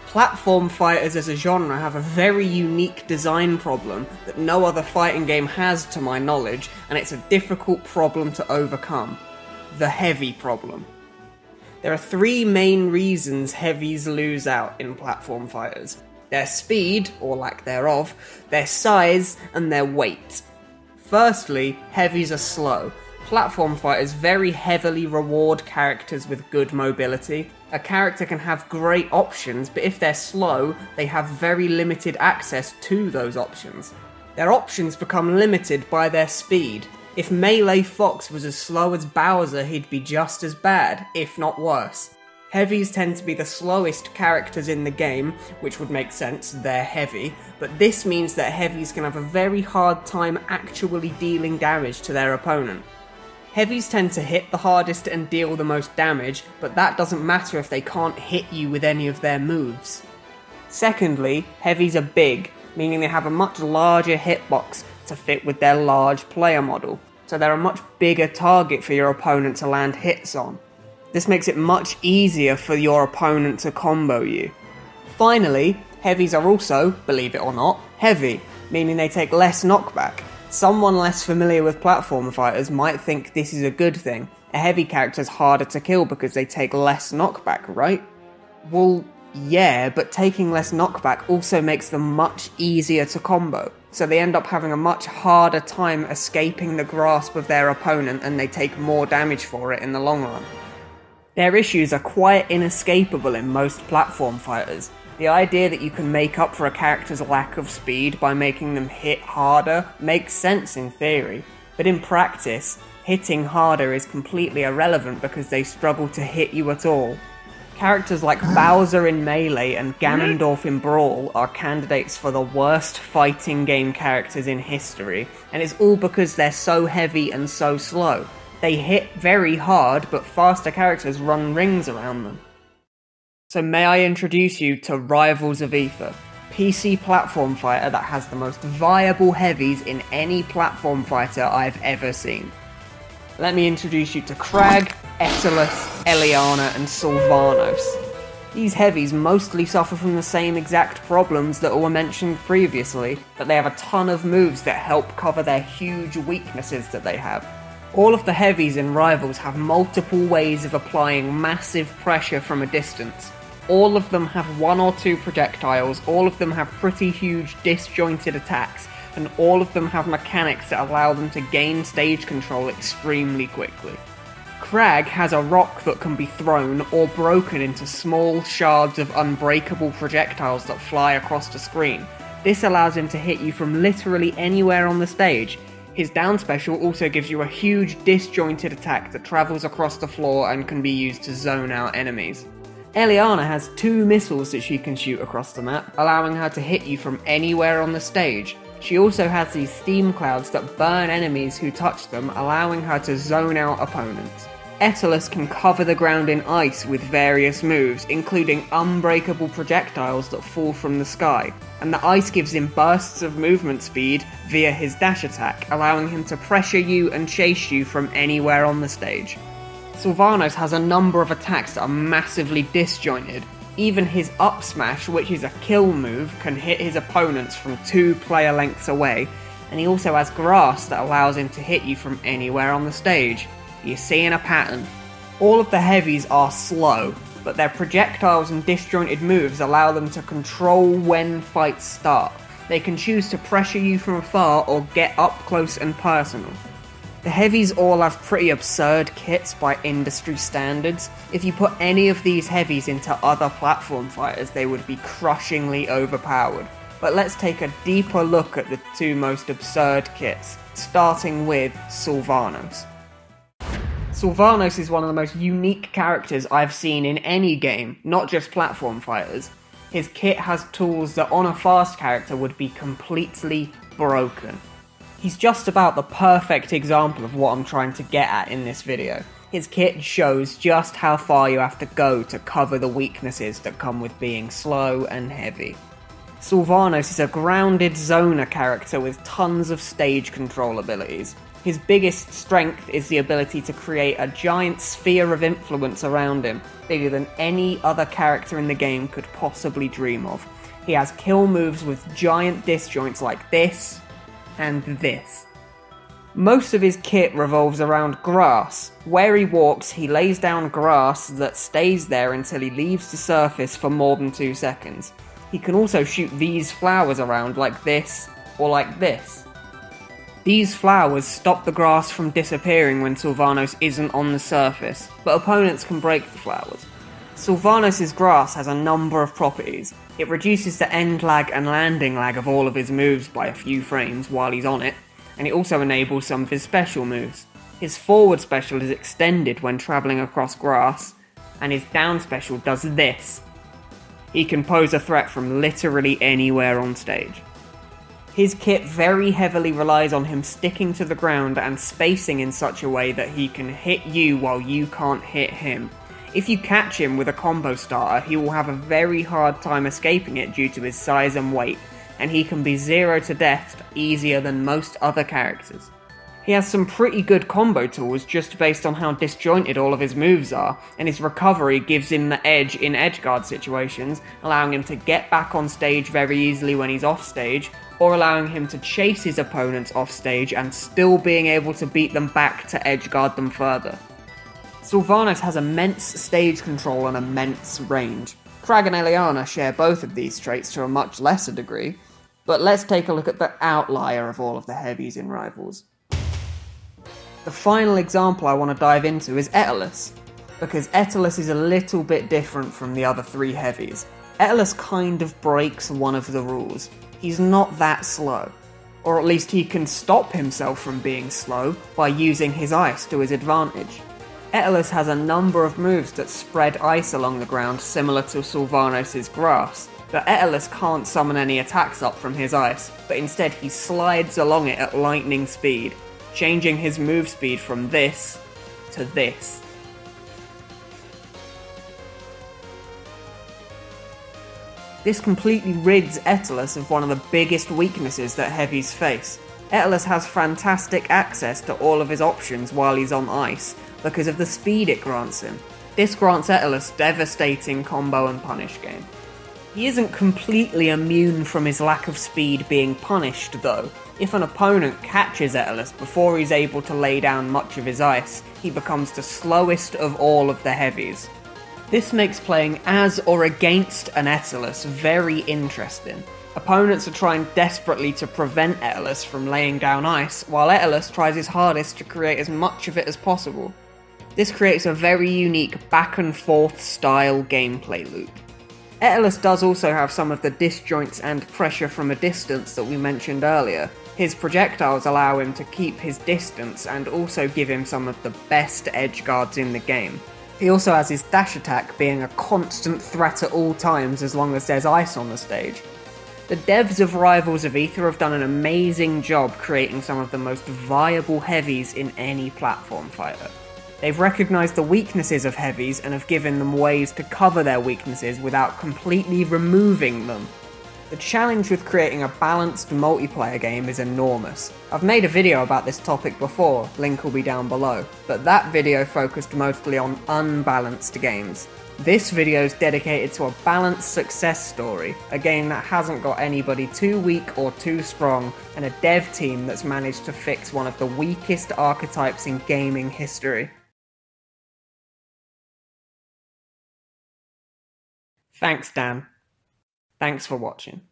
Platform fighters as a genre have a very unique design problem that no other fighting game has to my knowledge, and it's a difficult problem to overcome. The heavy problem. There are three main reasons heavies lose out in platform fighters. Their speed, or lack thereof, their size, and their weight. Firstly, heavies are slow. Platform fighters very heavily reward characters with good mobility. A character can have great options, but if they're slow, they have very limited access to those options. Their options become limited by their speed. If Melee Fox was as slow as Bowser, he'd be just as bad, if not worse. Heavies tend to be the slowest characters in the game, which would make sense, they're heavy, but this means that heavies can have a very hard time actually dealing damage to their opponent. Heavies tend to hit the hardest and deal the most damage, but that doesn't matter if they can't hit you with any of their moves. Secondly, heavies are big, meaning they have a much larger hitbox to fit with their large player model, so they're a much bigger target for your opponent to land hits on. This makes it much easier for your opponent to combo you. Finally, heavies are also, believe it or not, heavy, meaning they take less knockback. Someone less familiar with platform fighters might think this is a good thing. A heavy character's harder to kill because they take less knockback, right? Well, yeah, but taking less knockback also makes them much easier to combo, so they end up having a much harder time escaping the grasp of their opponent and they take more damage for it in the long run. Their issues are quite inescapable in most platform fighters. The idea that you can make up for a character's lack of speed by making them hit harder makes sense in theory, but in practice, hitting harder is completely irrelevant because they struggle to hit you at all. Characters like Bowser in Melee and Ganondorf in Brawl are candidates for the worst fighting game characters in history, and it's all because they're so heavy and so slow. They hit very hard, but faster characters run rings around them. So may I introduce you to Rivals of Aether, PC platform fighter that has the most viable heavies in any platform fighter I've ever seen. Let me introduce you to Crag, Etalus, Eliana, and Sylvanos. These heavies mostly suffer from the same exact problems that were mentioned previously, but they have a ton of moves that help cover their huge weaknesses that they have. All of the heavies in Rivals have multiple ways of applying massive pressure from a distance. All of them have one or two projectiles, all of them have pretty huge disjointed attacks, and all of them have mechanics that allow them to gain stage control extremely quickly. Crag has a rock that can be thrown or broken into small shards of unbreakable projectiles that fly across the screen. This allows him to hit you from literally anywhere on the stage. His down special also gives you a huge disjointed attack that travels across the floor and can be used to zone out enemies. Eliana has two missiles that she can shoot across the map, allowing her to hit you from anywhere on the stage. She also has these steam clouds that burn enemies who touch them, allowing her to zone out opponents. Etalus can cover the ground in ice with various moves, including unbreakable projectiles that fall from the sky, and the ice gives him bursts of movement speed via his dash attack, allowing him to pressure you and chase you from anywhere on the stage. Sylvanos has a number of attacks that are massively disjointed. Even his up smash, which is a kill move, can hit his opponents from 2 player lengths away, and he also has grass that allows him to hit you from anywhere on the stage. You're seeing a pattern. All of the heavies are slow, but their projectiles and disjointed moves allow them to control when fights start. They can choose to pressure you from afar or get up close and personal. The heavies all have pretty absurd kits by industry standards. If you put any of these heavies into other platform fighters, they would be crushingly overpowered. But let's take a deeper look at the two most absurd kits, starting with Sylvanos. Sylvanos is one of the most unique characters I've seen in any game, not just platform fighters. His kit has tools that on a fast character would be completely broken. He's just about the perfect example of what I'm trying to get at in this video. His kit shows just how far you have to go to cover the weaknesses that come with being slow and heavy. Sylvanos is a grounded zoner character with tons of stage control abilities. His biggest strength is the ability to create a giant sphere of influence around him, bigger than any other character in the game could possibly dream of. He has kill moves with giant disjoints like this and this. Most of his kit revolves around grass. Where he walks, he lays down grass that stays there until he leaves the surface for more than 2 seconds. He can also shoot these flowers around like this or like this. These flowers stop the grass from disappearing when Sylvanas isn't on the surface, but opponents can break the flowers. Sylvanas' grass has a number of properties. It reduces the end lag and landing lag of all of his moves by a few frames while he's on it, and it also enables some of his special moves. His forward special is extended when travelling across grass, and his down special does this. He can pose a threat from literally anywhere on stage. His kit very heavily relies on him sticking to the ground and spacing in such a way that he can hit you while you can't hit him. If you catch him with a combo starter, he will have a very hard time escaping it due to his size and weight, and he can be 0 to death easier than most other characters. He has some pretty good combo tools just based on how disjointed all of his moves are, and his recovery gives him the edge in edgeguard situations, allowing him to get back on stage very easily when he's off stage, or allowing him to chase his opponents off stage and still being able to beat them back to edgeguard them further. Sylvanas has immense stage control and immense range. Krag and Eliana share both of these traits to a much lesser degree, but let's take a look at the outlier of all of the heavies in Rivals. The final example I want to dive into is Etalus, because Etalus is a little bit different from the other 3 heavies. Etalus kind of breaks one of the rules. He's not that slow, or at least he can stop himself from being slow by using his ice to his advantage. Etalus has a number of moves that spread ice along the ground similar to Sylvanas' grass, but Etalus can't summon any attacks up from his ice, but instead he slides along it at lightning speed, changing his move speed from this to this. This completely rids Etalus of one of the biggest weaknesses that heavies face. Etalus has fantastic access to all of his options while he's on ice, because of the speed it grants him. This grants Etalus devastating combo and punish game. He isn't completely immune from his lack of speed being punished though. If an opponent catches Etalus before he's able to lay down much of his ice, he becomes the slowest of all of the heavies. This makes playing as or against an Etalus very interesting. Opponents are trying desperately to prevent Etalus from laying down ice, while Etalus tries his hardest to create as much of it as possible. This creates a very unique back and forth style gameplay loop. Etalus does also have some of the disjoints and pressure from a distance that we mentioned earlier. His projectiles allow him to keep his distance and also give him some of the best edge guards in the game. He also has his dash attack being a constant threat at all times as long as there's ice on the stage. The devs of Rivals of Aether have done an amazing job creating some of the most viable heavies in any platform fighter. They've recognised the weaknesses of heavies and have given them ways to cover their weaknesses without completely removing them. The challenge with creating a balanced multiplayer game is enormous. I've made a video about this topic before, link will be down below, but that video focused mostly on unbalanced games. This video is dedicated to a balanced success story, a game that hasn't got anybody too weak or too strong, and a dev team that's managed to fix one of the weakest archetypes in gaming history. Thanks, Dan. Thanks for watching.